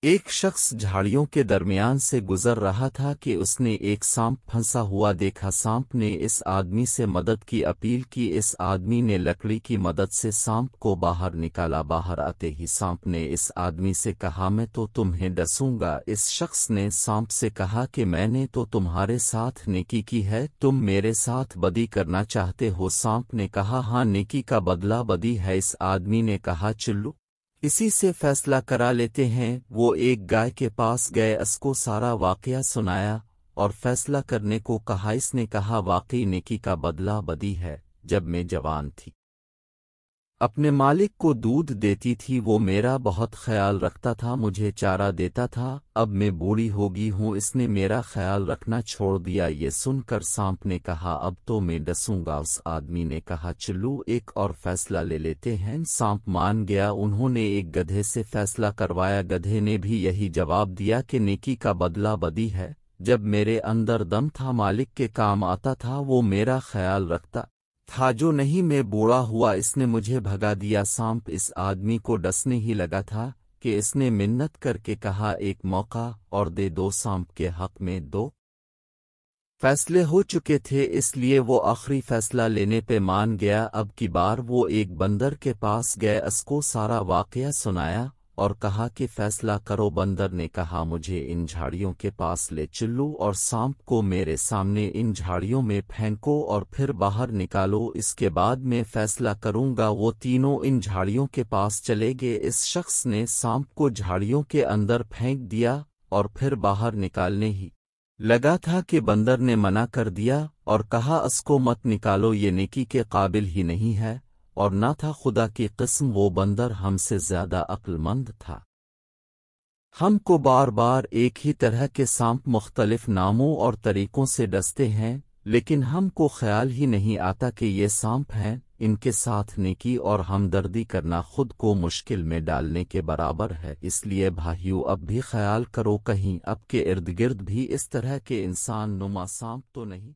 ایک شخص جھاڑیوں کے درمیان سے گزر رہا تھا کہ اس نے ایک سانپ پھنسا ہوا دیکھا۔ سانپ نے اس آدمی سے مدد کی اپیل کی۔ اس آدمی نے لکڑی کی مدد سے سانپ کو باہر نکالا۔ باہر آتے ہی سانپ نے اس آدمی سے کہا، میں تو تمہیں ڈسوں گا۔ اس شخص نے سانپ سے کہا کہ میں نے تو تمہارے ساتھ نیکی کی ہے، تم میرے ساتھ بدی کرنا چاہتے ہو؟ سانپ نے کہا، ہاں، نیکی کا بدلہ بدی ہے۔ اس آدمی نے کہا، چلو اسی سے فیصلہ کرا لیتے ہیں۔ وہ ایک گائے کے پاس گئے، اس کو سارا واقعہ سنایا اور فیصلہ کرنے کو کہا۔ اس نے کہا، واقعی نیکی کا بدلہ بدی ہے۔ جب میں جوان تھی، اپنے مالک کو دودھ دیتی تھی، وہ میرا بہت خیال رکھتا تھا، مجھے چارہ دیتا تھا۔ اب میں بوڑھی ہو گئی ہوں، اس نے میرا خیال رکھنا چھوڑ دیا۔ یہ سن کر سانپ نے کہا، اب تو میں ڈسوں گا۔ اس آدمی نے کہا، چلو ایک اور فیصلہ لے لیتے ہیں۔ سانپ مان گیا۔ انہوں نے ایک گدھے سے فیصلہ کروایا۔ گدھے نے بھی یہی جواب دیا کہ نیکی کا بدلہ بدی ہے۔ جب میرے اندر دم تھا، مالک کے کام آتا تھا، وہ میرا خیال رکھتا تھا، جو نہیں میں بوڑھا ہوا، اس نے مجھے بھگا دیا۔ سانپ اس آدمی کو ڈسنے ہی لگا تھا کہ اس نے منت کر کے کہا، ایک موقع اور دے دو۔ سانپ کے حق میں دو فیصلے ہو چکے تھے، اس لیے وہ آخری فیصلہ لینے پہ مان گیا۔ اب کی بار وہ ایک بندر کے پاس گئے، اس کو سارا واقعہ سنایا اور کہا کہ فیصلہ کرو۔ بندر نے کہا، مجھے ان جھاڑیوں کے پاس لے چلو اور سانپ کو میرے سامنے ان جھاڑیوں میں پھینکو اور پھر باہر نکالو، اس کے بعد میں فیصلہ کروں گا۔ وہ تینوں ان جھاڑیوں کے پاس چلے گئے۔ اس شخص نے سانپ کو جھاڑیوں کے اندر پھینک دیا اور پھر باہر نکالنے ہی لگا تھا کہ بندر نے منع کر دیا اور کہا، اس کو مت نکالو، یہ نیکی کے قابل ہی نہیں ہے اور نہ تھا خدا کی قسم وہ بندر ہم سے زیادہ عقل مند تھا۔ ہم کو بار بار ایک ہی طرح کے سانپ مختلف ناموں اور طریقوں سے ڈستے ہیں، لیکن ہم کو خیال ہی نہیں آتا کہ یہ سانپ ہیں۔ ان کے ساتھ نیکی اور ہمدردی کرنا خود کو مشکل میں ڈالنے کے برابر ہے۔ اس لیے بھائیو، اب بھی خیال کرو کہیں اب کے ارد گرد بھی اس طرح کے انسان نما سانپ تو نہیں۔